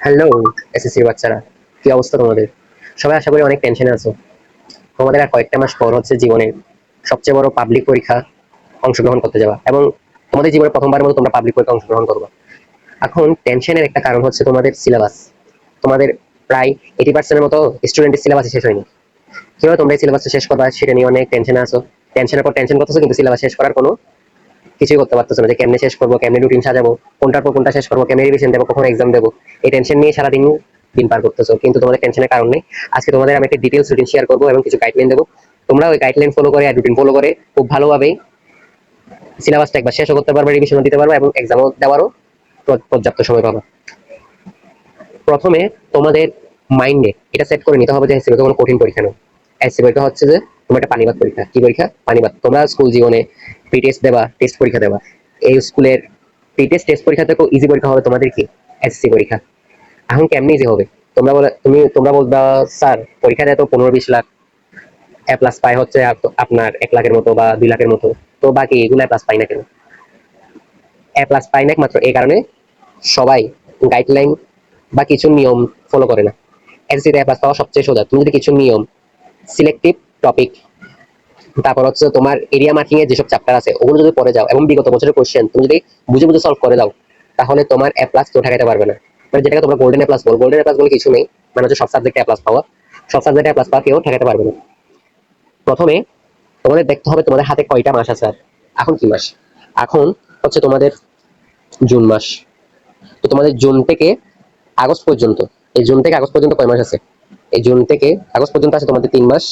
Hello SSC বাচ্চারা, কি অবস্থা তোমাদের? সবাই আশা করি অনেক টেনশনে আছো। তোমাদের আর কয়েকটা মাস পর হচ্ছে জীবনের সবচেয়ে বড় পাবলিক পরীক্ষা অংশগ্রহণ করতে যাওয়া, এবং তোমাদের জীবনে প্রথমবারের মতো তোমরা পাবলিক পরীক্ষা অংশগ্রহণ করবে। এখন টেনশনের একটা কারণ হচ্ছে তোমাদের সিলেবাস। তোমাদের প্রায় 80% মতো স্টুডেন্টের সিলেবাস শেষ হয়নি। কিভাবে তোমরা এই সিলেবাসটা শেষ করবা সেটা নিয়ে অনেক টেনশনে আছো। টেনশনের পর টেনশন করতেছো, কিন্তু সিলেবাস শেষ করার কোনো কিছুই করতে পারতেছো না, যে কেমনে শেষ করবো, কেমনে রুটিন সাজাবো, কোনটার পর কোনটা শেষ করবো, কেমনে রিভিশন দেবো, কখন এক্সাম দেবো। এই টেনশন নিয়ে সারাদিন দিন পার করতেছো, কিন্তু তোমাদের টেনশনের কারণ নেই। আজকে তোমাদের আমি একটা ডিটেলস রুটিন শেয়ার করবো এবং কিছু গাইডলাইন দেবো। তোমরা ওই গাইডলাইন ফলো করে আর রুটিন ফলো করে খুব ভালোভাবে সিলেবাসটা একবার শেষও করতে পারবে, রিভিশনও দিতে পারবে এবং এক্সামও দেওয়ারও পর্যাপ্ত সময় পাবে। প্রথমে তোমাদের মাইন্ডে এটা সেট করে নিতে হবে যে এসসি কোনো কঠিন পরীক্ষা নয়। এসসি পরীক্ষা হচ্ছে যে তোমার একটা পানিবাদ পরীক্ষা। কি পরীক্ষা? পানিবাদ। তোমরা স্কুল জীবনে প্রি টেস্ট দেবা, টেস্ট পরীক্ষা দেবা। এই স্কুলের প্রি টেস্ট টেস্ট পরীক্ষা থেকেও ইজি পরীক্ষা হবে তোমাদের কি এসসি পরীক্ষা। এখন কেমনি ইজি হবে? তোমরা বলবা, স্যার পরীক্ষা দেয় তো 15-20 লাখ, এ প্লাস পাই হচ্ছে আপনার 1 লাখের মতো বা 2 লাখের মতো, তো বাকি এগুলো প্লাস পাই না কেন? এ প্লাস পাই না একমাত্র এই কারণে সবাই গাইডলাইন বা কিছু নিয়ম ফলো করে না। এসএসসি এ প্লাস পাওয়া সবচেয়ে সোজা, তুমি যদি কিছু নিয়ম, সিলেক্টিভ টপিক, তারপর হচ্ছে তোমার এরিয়া মার্কিং এর যেসব চ্যাপ্টার আছে ওগুলো যদি পড়ে যাও এবং বিগত বছরের কোশ্চেন তুমি যদি বুঝে বুঝে সলভ করে দাও, তাহলে তোমার এ প্লাস কেউ ঠেকাতে পারবে না। মানে যেটাকে তোমরা golden A plus ball, golden A plus বলে কিছু নেই। মানে হচ্ছে সব সাবজেক্টে এ প্লাস পাওয়া, সব সাবজেক্টে এ প্লাস পাওয়া কেউ ঠেকাতে পারবে না। প্রথমে তোমাদের দেখতে হবে তোমাদের হাতে কয়টা মাস আছে। আর এখন কি মাস? এখন হচ্ছে তোমাদের জুন মাস। তো তোমাদের জুন থেকে আগস্ট পর্যন্ত, এই জুন থেকে আগস্ট পর্যন্ত কয় মাস আছে? এই জুন থেকে আগস্ট পর্যন্ত আছে তোমাদের 3 মাস।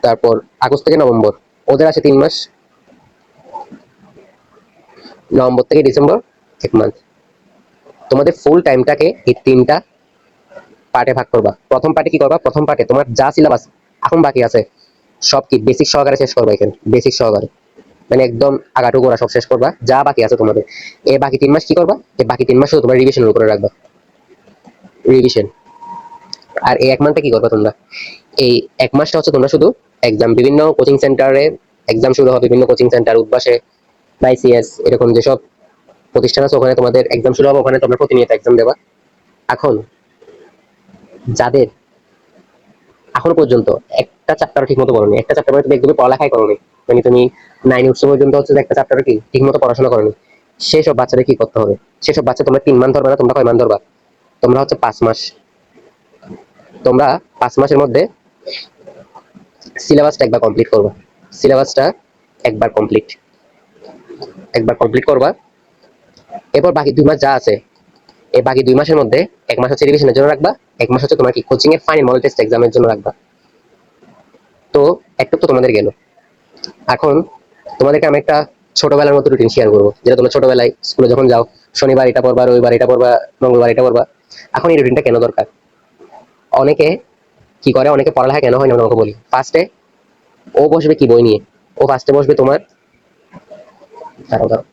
তারপর আগস্ট থেকে নভেম্বর ওদের আছে 3 মাস। নভেম্বর থেকে ডিসেম্বর 1 মাস। তোমাদের ফুল টাইমটাকে এই 3টা পার্টে ভাগ করবা। প্রথম পার্টে কি করবা? প্রথম পার্টে তোমার যা সিলেবাস এখন বাকি আছে সব কি বেসিক সহকারে শেষ করবা। এখানে বেসিক সহকারে মানে একদম আগাটু গোড়া সব শেষ করবা যা বাকি আছে তোমাদের। এই বাকি 3 মাস কি করবা? এই বাকি 3 মাস শুধু তোমরা রিভিশনের উপরে রাখবা, রিভিশন। আর এই 1 মাসটা কি করবা তোমরা? এই 1 মাসটা হচ্ছে তোমরা শুধু এক্সাম, বিভিন্ন কোচিং সেন্টারে এক্সাম শুরু হবে, বিভিন্ন কোচিং সেন্টার উদ্বাসে বা আইসিএস এরকম যেসব প্রতিষ্ঠান আছে ওখানে তোমাদের এক্সাম শুরু হবে, ওখানে তোমরা প্রতিনিয়ত এক্সাম দেবা। এখন যাদের এখনো পর্যন্ত একটা চ্যাপ্টার ঠিক মতো করোনি, একটা চ্যাপ্টার তুমি একদমই পড়ালেখাই করোনি, মানে তুমি 9 উচ্চ পর্যন্ত হচ্ছে যে একটা চ্যাপ্টার কি ঠিক মতো পড়াশোনা করোনি, সেসব বাচ্চাদের কি করতে হবে? সেসব বাচ্চা তোমরা 3 মাস ধরবে না, তোমরা কয় মাস ধরবা? তোমরা হচ্ছে 5 মাস। তোমরা 5 মাসের মধ্যে সিলেবাসটা একবার কমপ্লিট করবা। সিলেবাসটা একবার কমপ্লিট একবার কমপ্লিট করবা। এরপর বাকি 2 মাস যা আছে, এই বাকি 2 মাসের মধ্যে 1 মাস হচ্ছে রিভিশনের জন্য রাখবা, 1 মাস হচ্ছে তোমার কি কোচিং এর ফাইনাল মডেল টেস্ট এক্সামের জন্য রাখবা। তো একটু তো তোমাদের গেল। এখন তোমাদেরকে আমি একটা ছোটবেলার মতো রুটিন শেয়ার করবো, যেটা তোমরা ছোটবেলায় স্কুলে যখন যাও শনিবার এটা পড়বা, রবিবার এটা পড়বা, মঙ্গলবার এটা পড়বা। এখন এই রুটিনটা কেন দরকার? অনেকে কি করে, অনেকে পড়ালেখা কেন হয় না আমাকে বলি। ফার্স্টে ও বসবে কি বই নিয়ে? ও ফার্স্টে বসবে তোমার, দাঁড়াও দাঁড়াও,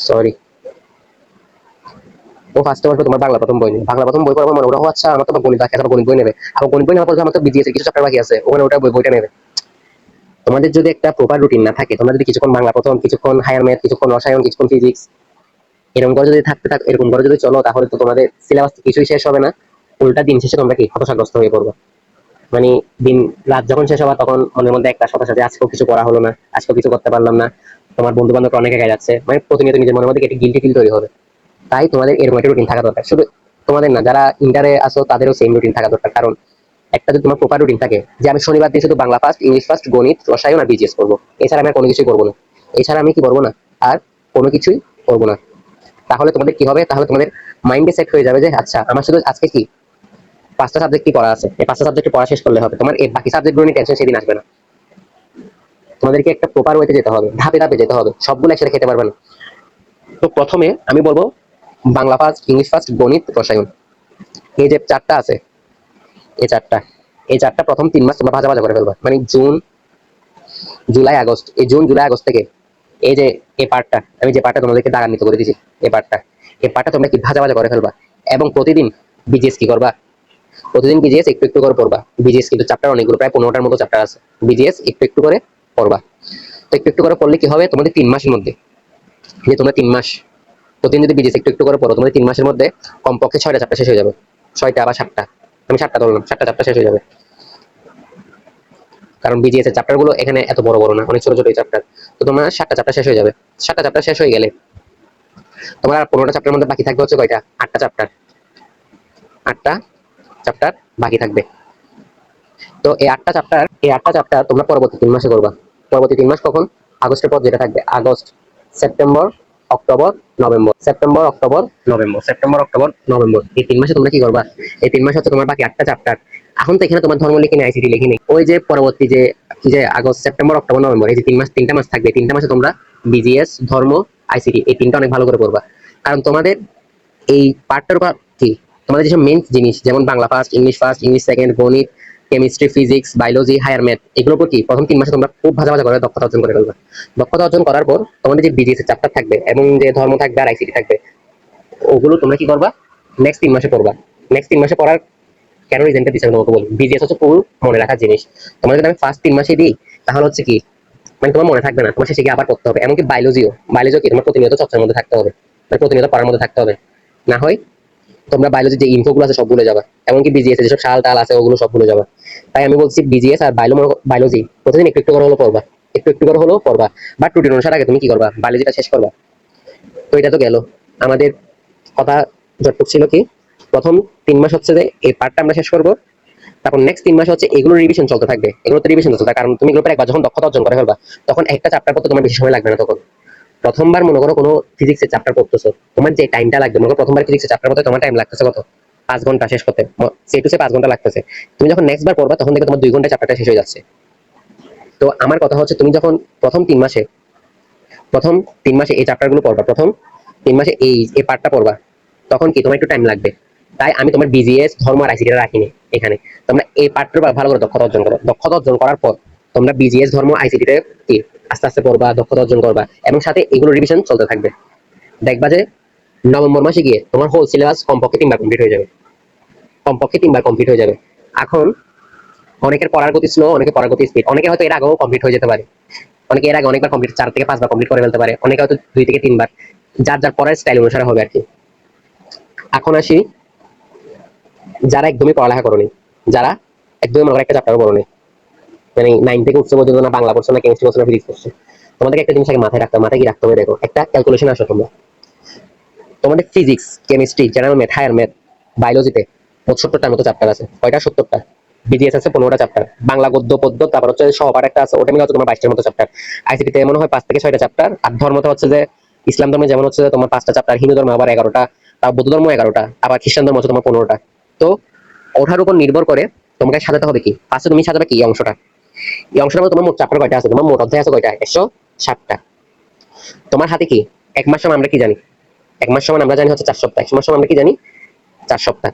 সরি, ও ফার্স্টে বসবে তোমার বাংলা প্রথম বই নিয়ে। বাংলা প্রথম বই পড়াবো মনে ওরা, আচ্ছা আমার তো গণিত বাকি আছে, গণিত বই নেবে। আবার গণিত বই নেওয়ার পর আমার তো বিজিএস এর কিছু চ্যাপ্টার বাকি আছে, ওখানে ওটা বইটা নেবে। তোমাদের যদি একটা প্রপার রুটিন না থাকে, তোমরা যদি কিছুক্ষণ বাংলা প্রথম, কিছুক্ষণ হায়ার ম্যাথ, কিছুক্ষণ রসায়ন, কিছুক্ষণ ফিজিক্স, এরকম করে যদি এরকম করে যদি চলো, তাহলে তো তোমাদের সিলেবাস কিছুই শেষ হবে না। উল্টা দিন শেষে তোমরা কি হতাশাগ্রস্ত হয়ে পড়বে। মানে দিন রাত যখন শেষ হবা তখন মনের মধ্যে একটা হতাশা, যে আজকেও কিছু করা হলো না, আজকেও কিছু করতে পারলাম না। তোমার বন্ধু বান্ধব অনেক এগিয়ে যাচ্ছে, মানে প্রতিনিয়ত নিজের মনের মধ্যে একটা গিল্টি ফিল তৈরি হবে। তাই তোমাদের এরকম একটা রুটিন থাকা দরকার। শুধু তোমাদের না, যারা ইন্টারে আসো তাদেরও সেম রুটিন থাকা দরকার। কারণ একটা যদি তোমার প্রপার রুটিন থাকে, যে আমি শনিবার দিন শুধু বাংলা ফার্স্ট, ইংলিশ ফার্স্ট, গণিত, রসায়ন আর বিজিএস করবো, এছাড়া আমি আর কোনো কিছুই করবো না, এছাড়া আমি কি করবো না, আর কোনো কিছুই করবো না, তাহলে তোমাদের কি হবে? তাহলে তোমাদের মাইন্ডে সেট হয়ে যাবে যে আচ্ছা আমার শুধু আজকে কি 5টা সাবজেক্ট কি পড়া আছে, এই 5টা সাবজেক্ট পড়া শেষ করলে হবে। তোমার এই বাকি সাবজেক্টগুলো নিয়ে টেনশন সেদিন আসবে না। তোমাদেরকে একটা প্রপার ওয়েতে যেতে হবে, ধাপে ধাপে যেতে হবে, সবগুলো একসাথে খেতে পারবে না। তো প্রথমে আমি বলবো বাংলা ফার্স্ট, ইংলিশ ফার্স্ট, গণিত, রসায়ন, এই যে 4টা আছে, এই চারটা এই চারটা প্রথম 3 মাস তোমরা ভাজা ভাজা করে ফেলবা। মানে জুন, জুলাই, আগস্ট, এই জুন জুলাই আগস্ট থেকে এই যে এই পার্টটা, আমি যে পার্টটা তোমাদেরকে দাগান্বিত করে দিয়েছি, এই পার্টটা তোমরা কি ভাজা ভাজা করে ফেলবা। এবং প্রতিদিন বিজিএস কি করবা? প্রতিদিন বিজিএস একটু একটু করে পড়বা। বিজিএস কিন্তু চ্যাপ্টার অনেকগুলো, প্রায় 15টার মতো চ্যাপ্টার আছে। বিজিএস একটু একটু করে পড়বা। তো একটু একটু করে পড়লে কি হবে, তোমাদের 3 মাসের মধ্যে, যে তোমরা 3 মাস প্রতিদিন যদি বিজিএস একটু একটু করে পড়ো, তোমাদের 3 মাসের মধ্যে কমপক্ষে 6টা চ্যাপ্টার শেষ হয়ে যাবে। 6টা বা 7টা, আমি 7টা ধরলাম, 7টা চ্যাপ্টার শেষ হয়ে যাবে। কারণ বিজিএস এর চ্যাপ্টার গুলো এখানে এত বড় বড় না, অনেক ছোট ছোট চ্যাপ্টার। তো তোমার 7টা চ্যাপ্টার শেষ হয়ে যাবে। 7টা চ্যাপ্টার শেষ হয়ে গেলে তোমার আর 15টা চ্যাপ্টারের মধ্যে বাকি থাকবে হচ্ছে কয়টা, 8টা চ্যাপ্টার। 8টা চ্যাপ্টার বাকি থাকবে। তো এই 8টা চ্যাপ্টার তোমরা পরবর্তী 3 মাসে করবা। পরবর্তী 3 মাস কখন? আগস্টের পর যেটা থাকবে, August, September, October, November, September, October, November, September, October, November, এই 3 মাসে তোমরা কি করবা? এই 3 মাসে হচ্ছে তোমার বাকি 8টা চ্যাপ্টার। এখন তো এখানে তোমার ধর্ম লিখে নেই, আইসিটি লিখে নেই, ওই যে পরবর্তী যে কি যে আগস্ট, সেপ্টেম্বর, অক্টোবর, নভেম্বর, এই যে 3 মাস, 3টা মাস থাকবে। 3টা মাসে তোমরা বিজিএস, ধর্ম, আইসিটি এই 3টা অনেক ভালো করে পড়বা। কারণ তোমাদের এই পার্টটার উপর কি, তোমাদের যেসব মেন জিনিস, যেমন বাংলা ফার্স্ট, ইংলিশ সেকেন্ড, গণিত, chemistry, physics, biology, higher math, এগুলোর উপর কি প্রথম 3 মাসে তোমরা খুব ভালো ভালো করে দক্ষতা অর্জন করে ফেলবে। দক্ষতা অর্জন করার পর তোমাদের যে বিজিএস এর চ্যাপ্টার থাকবে এবং যে ধর্ম থাকবে আর আইসিটি থাকবে, ওগুলো তোমরা কি করবা, নেক্সট 3 মাসে পড়বা। নেক্সট 3 মাসে পড়ার কেন রিজনটা দিচ্ছি তোমাকে বলি। বিজিএস হচ্ছে পুরো মনে রাখার জিনিস। তোমাদের যদি আমি ফার্স্ট 3 মাসে দিই, তাহলে হচ্ছে কি, মানে তোমার মনে থাকবে না, তোমার শেষে গিয়ে আবার পড়তে হবে। এমনকি বায়োলজিও কি তোমার প্রতিনিয়ত চর্চার মধ্যে থাকতে হবে, মানে প্রতিনিয়ত পড়ার মধ্যে থাকতে হবে। না হয় তোমরা বায়োলজি যে ইনফো গুলো আছে সব ভুলে যাবে। এমনকি বিজিএস যেসব শাল টাল আছে ওগুলো সব ভুলে যাবে। তাই আমি বলছি বিজিএস আর বায়োলজি প্রতিদিন একটু একটু করে হলো পড়বা, একটু একটু করে হলো পড়বা। বাট রুটিন অনুসারে আগে তুমি কি করবা, বায়োলজিটা শেষ করবা। তো এটা তো গেল আমাদের কথা। যতটুকু ছিল কি, প্রথম 3 মাস হচ্ছে যে এই পার্টটা আমরা শেষ করবো। তারপর নেক্সট 3 মাস হচ্ছে এগুলো রিভিশন চলতে থাকবে। এগুলো তো রিভিশন চলতে, কারণ তুমি এগুলো একবার যখন দক্ষতা অর্জন করে ফেলবা, তখন একটা চ্যাপ্টার পড়তে তোমার বেশি সময় লাগবে না। তখন প্রথমবার মনে করো কোনো ফিজিক্সের চ্যাপ্টার পড়তেছো, তোমার যে টাইমটা লাগবে, মনে করো প্রথমবার ফিজিক্সের চ্যাপ্টার পড়তে তোমার টাইম লাগতেছে কত, 5 ঘন্টা শেষ করতে, সে টু সে 5 ঘন্টা লাগতেছে। তুমি যখন নেক্সট বার পড়বা তখন দেখবে তোমার 2 ঘন্টা চ্যাপ্টারটা শেষ হয়ে যাচ্ছে। তো আমার কথা হচ্ছে তুমি যখন প্রথম 3 মাসে, এই চ্যাপ্টার গুলো পড়বা, প্রথম 3 মাসে এই পার্টটা পড়বা, তখন কি তোমার একটু টাইম লাগবে। তাই আমি তোমার বিজিএস, ধর্ম আর আইসিটি রাখিনি এখানে। তোমরা এই পার্টটা ভালো করে দক্ষতা অর্জন করো। দক্ষতা অর্জন করার পর তোমরা বিজিএস, ধর্ম, আইসিটি তে কি আস্তে আস্তে পড়বা, দক্ষতা অর্জন করবা, এবং সাথে এগুলো রিভিশন চলতে থাকবে। দেখবা যে নভেম্বর মাসে গিয়ে তোমার হোল সিলেবাস কমপক্ষে 3বার কমপ্লিট হয়ে যাবে। কমপক্ষে 3বার কমপ্লিট হয়ে যাবে। এখন অনেকের পড়ার গতি স্লো, অনেকের পড়ার গতি স্পিড। অনেকে হয়তো এর আগেও কমপ্লিট হয়ে যেতে পারে, অনেকে এর আগে অনেকবার কমপ্লিট, 4 থেকে 5বার কমপ্লিট করে ফেলতে পারে, অনেকে হয়তো 2 থেকে 3বার। যার যার পড়ার স্টাইল অনুসারে হবে আর কি। এখন আসি যারা একদমই পড়ালেখা করোনি, যারা একদমই মনে একটা চ্যাপ্টারও পড়োনি, মানে 9 থেকে উঠছে পর্যন্ত না বাংলা পড়ছো, না কেমিস্ট্রি পড়ছো, না ফিজিক্স পড়ছো, তোমাদেরকে একটা জিনিস আগে মাথায় রাখতে হবে। মাথায় কি রাখতে হবে দেখো, একটা ক্যালকুলেশন আসো তোমরা। তোমাদের physics, chemistry, general math, higher math, বায়োলজিতে 70টার মতো চ্যাপ্টার আছে। কয়টা? 70টা। বিজিএস আছে 15টা চ্যাপ্টার, বাংলা গদ্য পদ্য, তারপর হচ্ছে সহপাঠ একটা আছে, ওটা মিলে হচ্ছে তোমার 22টার মতো চ্যাপ্টার। আইসিটিতে মনে হয় 5 থেকে 6টা চ্যাপ্টার। আর ধর্মতে হচ্ছে যে ইসলাম ধর্মে যেমন হচ্ছে তোমার 5টা চ্যাপ্টার, হিন্দু ধর্ম আবার 11টা, তার বৌদ্ধ ধর্ম 11টা, আবার খ্রিস্টান ধর্ম হচ্ছে তোমার 15টা। তো ওঠার উপর নির্ভর করে তোমাকে সাজাতে হবে কি, ফার্স্টে তুমি সাজাবে কি এই অংশটা। এই অংশটার মধ্যে তোমার মোট চ্যাপ্টার কয়টা আছে, তোমার মোট অধ্যায় আছে কয়টা, 160টা। তোমার হাতে কি, 1 মাস সময় আমরা কি জানি, 1 মাস সমান আমরা জানি হচ্ছে 4 সপ্তাহ। 1 মাস সমান আমরা কি জানি, 4 সপ্তাহ।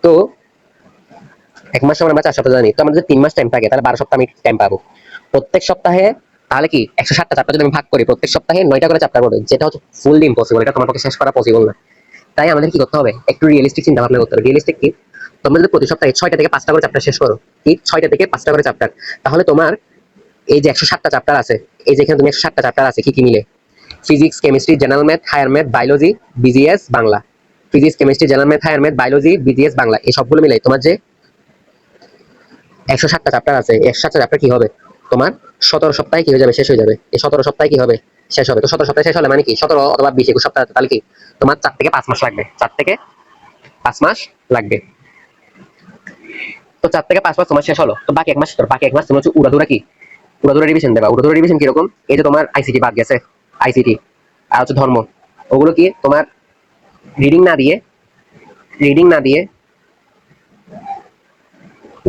তো 1 মাস সমান আমরা 4 সপ্তাহ জানি। তো আমাদের 3 মাস টাইম থাকে, তাহলে 12 সপ্তাহ আমি টাইম পাবো প্রত্যেক সপ্তাহে। তাহলে কি 160টা চ্যাপ্টার যদি আমি ভাগ করি, প্রত্যেক সপ্তাহে 9টা করে চ্যাপ্টার পড়বে, যেটা হচ্ছে ফুললি ইম্পসিবল। এটা তোমার পক্ষে শেষ করা পসিবল না। তাই আমাদের কি করতে হবে, একটু রিয়েলিস্টিক চিন্তা ভাবনা করতে হবে। রিয়েলিস্টিক কি, তোমরা যদি প্রতি সপ্তাহে 6টা থেকে 5টা করে চ্যাপ্টার শেষ করো, কি 6টা থেকে 5টা করে চ্যাপ্টার, তাহলে তোমার এই যে 160টা চ্যাপ্টার আছে, এই যেখানে তুমি 160টা চ্যাপ্টার আছে কি কি মিলে, physics, chemistry, general math, higher math, biology, BGS, Bangla, physics, chemistry, general math, higher math, biology, BGS, Bangla, এই সবগুলো মিলে তোমার যে 160টা চ্যাপ্টার আছে, 160টা চ্যাপ্টার কি হবে তোমার 17 সপ্তাহে কি হয়ে যাবে, শেষ হয়ে যাবে। এই 17 সপ্তাহে কি হবে, শেষ হবে। তো 17 সপ্তাহে শেষ হলে মানে কি 17 অথবা 20, 21 সপ্তাহ, তাহলে কি তোমার 4 থেকে 5 মাস লাগবে। 4 থেকে 5 মাস লাগবে। তো 4 থেকে 5 মাস তোমার শেষ হলো। তো বাকি 1 মাস, বাকি 1 মাস তুমি হচ্ছে উড়াধুরা কি, উড়াধুরা রিভিশন দেবা। উড়াধুরা রিভিশন কিরকম, এই যে তোমার আইসিটি বাদ গেছে, আইসিটি আর হচ্ছে ধর্ম, ওগুলো কি তোমার রিডিং না দিয়ে, রিডিং না দিয়ে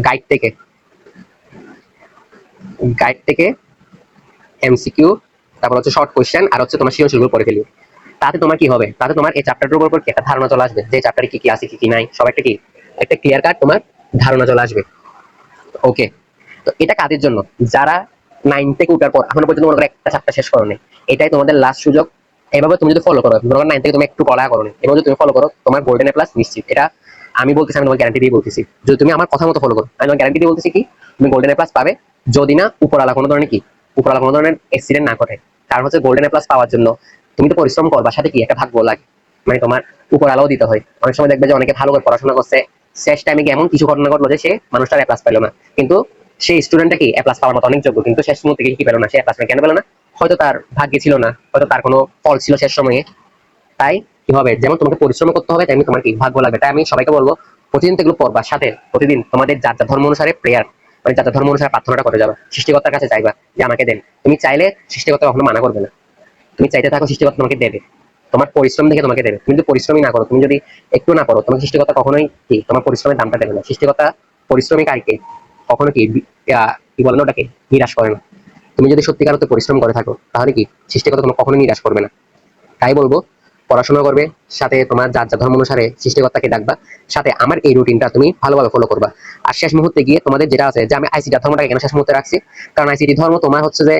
গাইড থেকে, গাইড থেকে এমসিকিউ, তারপর হচ্ছে শর্ট কোশ্চেন, আর হচ্ছে তোমার সৃজনশীলগুলো পড়ে ফেলবে। তাতে তোমার কি হবে, তাতে তোমার এই চ্যাপ্টারটার উপর কি একটা ধারণা চলে আসবে, যে চ্যাপ্টারে কি কি আছে, কি কি নাই, সব একটা কি একটা ক্লিয়ার কাট তোমার ধারণা চলে আসবে। ওকে। তো এটা কাদের জন্য, যারা 9 থেকে উঠার পর এখনো পর্যন্ত মনে করো একটা চ্যাপ্টার শেষ করো নি, এটাই তোমাদের লাস্ট সুযোগ। এভাবে তুমি যদি ফলো করো, মনে করো 9 থেকে তুমি একটু পড়া করো নি, এভাবে যদি তুমি ফলো করো, তোমার গোল্ডেন এ প্লাস নিশ্চিত। এটা আমি বলতেছি, আমি তোমার গ্যারান্টি দিয়ে বলতেছি। যদি তুমি আমার কথা মতো ফলো করো, আমি তোমার গ্যারান্টি দিয়ে বলতেছি কি তুমি গোল্ডেন এ প্লাস পাবে। যদি না উপরওয়ালা কোনো ধরনের কি উপরওয়ালা কোনো ধরনের অ্যাক্সিডেন্ট না করে। কারণ হচ্ছে গোল্ডেন এ প্লাস পাওয়ার জন্য তুমি তো পরিশ্রম করবা, সাথে কি একটা ভাগ্য লাগে, মানে তোমার উপরওয়ালাও দিতে হয়। অনেক সময় দেখবে যে অনেকে ভালো করে পড়াশোনা করছে, শেষ টাইমে গিয়ে এমন কিছু ঘটনা ঘটলো যে সে মানুষটার এ প্লাস পেলো না, কিন্তু সেই স্টুডেন্টটা কি এ প্লাস পাওয়ার মতো অনেক যোগ্য, কিন্তু শেষ মুহূর্তে গিয়ে কি পেলো না, সে এ প্লাস কেন পেলো না? হয়তো তার ভাগ্যে ছিল না, হয়তো তার কোনো ফল ছিল শেষ সময়ে। তাই কি হবে, যেমন তোমাকে পরিশ্রম করতে হবে তেমনি তোমার কি ভাগ্য লাগবে। তাই আমি সবাইকে বলবো প্রতিদিন তো এগুলো পড়বা, সাথে প্রতিদিন তোমাদের যার যার ধর্ম অনুসারে প্রেয়ার, মানে যার যার ধর্ম অনুসারে প্রার্থনাটা করে যাবে, সৃষ্টিকর্তার কাছে চাইবা যে আমাকে দেন। তুমি চাইলে সৃষ্টিকর্তা কখনো মানা করবে না, তুমি চাইতে থাকো, সৃষ্টিকর্তা তোমাকে দেবে, তোমার পরিশ্রম দেখে তোমাকে দেবে। তুমি যদি পরিশ্রমই না করো, তুমি যদি একটু না করো, তোমাকে সৃষ্টিকর্তা কখনোই কি তোমার পরিশ্রমের দামটা দেবে না। সৃষ্টিকর্তা পরিশ্রমিক আইকে কখনো কি কি বলেন ওটাকে নিরাশ করে না। তুমি যদি সত্যিকার অর্থে পরিশ্রম করে থাকো তাহলে কি সৃষ্টিকর্তা তোমাকে কখনো নিরাশ করবে না। তাই বলবো পড়াশোনা করবে, সাথে তোমার যার যার ধর্ম অনুসারে সৃষ্টিকর্তাকে ডাকবা, সাথে আমার এই রুটিনটা তুমি ভালোভাবে ফলো করবা। আর শেষ মুহূর্তে গিয়ে তোমাদের যেটা আছে, যে আমি আইসিটি ধর্মটাকে কেন শেষ মুহূর্তে রাখছি, কারণ আইসিটি ধর্ম তোমার হচ্ছে যে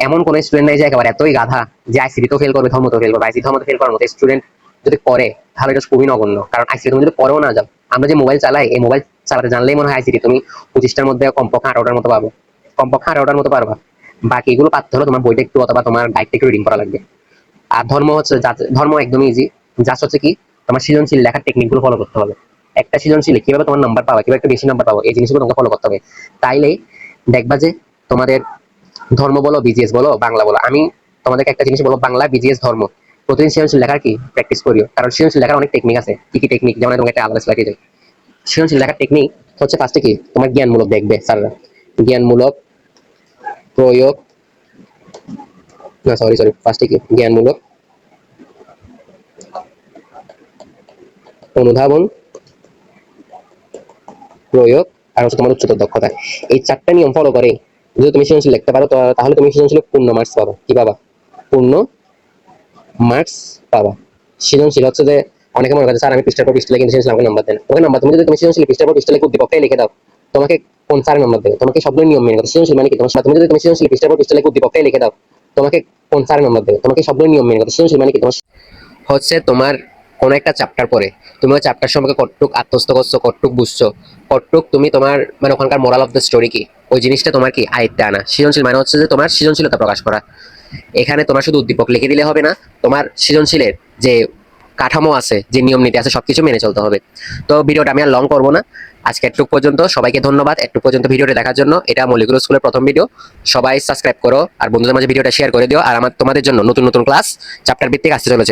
এমন কোন স্টুডেন্ট নাই যে একেবারে এতই গাধা যে আইসিটি তো ফেল করবে, ধর্ম তো ফেল করবে। আইসিটি ধর্ম তো ফেল করার মতো স্টুডেন্ট যদি করে তাহলে এটা খুবই নগণ্য। কারণ আইসিটি তুমি যদি পরেও না যাও, আমরা যে মোবাইল চালাই, এই মোবাইল চালাতে জানলেই মনে হয় আইসিটি তুমি 25টার মধ্যে কমপক্ষে 18টার মতো পাবো, কমপক্ষে 18টার মতো পারবা। বাকি এগুলো পারতে হলে তোমার বইটা একটু অথবা তোমার গাইডটা একটু রিডিং করা লাগবে। আর ধর্ম হচ্ছে ধর্ম একদমই ইজি, জাস্ট হচ্ছে কি তোমার সৃজনশীল লেখার টেকনিক গুলো ফলো করতে হবে। একটা সৃজনশীল কিভাবে তোমার নাম্বার পাওয়া, কিভাবে একটা বেশি নাম্বার পাবো, এই জিনিসগুলো তোমাকে ফলো করতে হবে। তাইলেই দেখবা যে তোমাদের ধর্ম বলো, বিজিএস বলো, বাংলা বলো, আমি তোমাদেরকে একটা জিনিস বলবো, বাংলা বিজিএস ধর্ম প্রতিদিন সৃজনশীল লেখার কি প্র্যাকটিস করিও। কারণ সৃজনশীল লেখার অনেক টেকনিক আছে। কি কি টেকনিক, যেমন তোমাকে একটা আলাদা লেখা যায়। সৃজনশীল লেখার টেকনিক হচ্ছে ফার্স্টে কি তোমার জ্ঞানমূলক দেখবে স্যাররা, জ্ঞানমূলক প্রয়োগ, না সরি সরি, ফার্স্টে কি জ্ঞানমূলক অনুধাবন, প্রয়োগ, আর হচ্ছে তোমার উচ্চতর দক্ষতা। এই 4টা নিয়ম ফলো করে যদি তুমি সৃজনশীল লিখতে পারো, তাহলে তুমি সৃজনশীল পূর্ণ মার্কস পাবা। কি পাবা? পূর্ণ মার্কস পাবা। সৃজনশীল হচ্ছে যে অনেকে মনে করে স্যার আমি পৃষ্ঠার পর পৃষ্ঠা লিখে সৃজনশীল আমাকে নাম্বার দেন। তোমাকে নাম্বার, তুমি যদি তুমি সৃজনশীল পৃষ্ঠার পর পৃষ্ঠা লিখে উদ্দীপকটাই লিখে দাও, তোমাকে কোন স্যার নাম্বার দেবে? তোমাকে সবগুলো নিয়ম মেনে করতে। সৃজনশীল মানে কি, তোমার সাথে তুমি যদি তুমি সৃজনশীল পৃষ্ঠার পর পৃষ্ঠা লিখে উদ্দীপকটাই লিখে দাও, তোমাকে কোন স্যার নাম্বার দেবে? তোমাকে সবগুলো নিয়ম মেনে করতে। সৃজনশীল মানে কি, তোমার হচ্ছে তোমার কোনো একটা চ্যাপ্টার পরে তুমি ওই চ্যাপ্টার সম্পর্কে কতটুক আত্মস্থ করছো, কতটুক বুঝছো, কতটুক তুমি তোমার মানে ওখানকার মোরাল অফ দ্য স্টোরি কি, ওই জিনিসটা তোমার কি আয়ত্তে আনা। সৃজনশীল মানে হচ্ছে যে তোমার সৃজনশীলতা প্রকাশ করা। এখানে তোমার শুধু উদ্দীপক লিখে দিলে হবে না, তোমার সৃজনশীলের যে কাঠামো আছে, যে নিয়ম নীতি আছে, সবকিছু মেনে চলতে হবে। তো ভিডিওটা আমি আর লং করবো না, আজকে একটু পর্যন্ত। সবাইকে ধন্যবাদ একটু পর্যন্ত ভিডিওটা দেখার জন্য। এটা মলিকুলার স্কুলের প্রথম ভিডিও। সবাই সাবস্ক্রাইব করো আর বন্ধুদের মাঝে ভিডিওটা শেয়ার করে দিও। আর আমার তোমাদের জন্য নতুন নতুন ক্লাস চ্যাপ্টার ভিত্তিক আসতে চলেছে।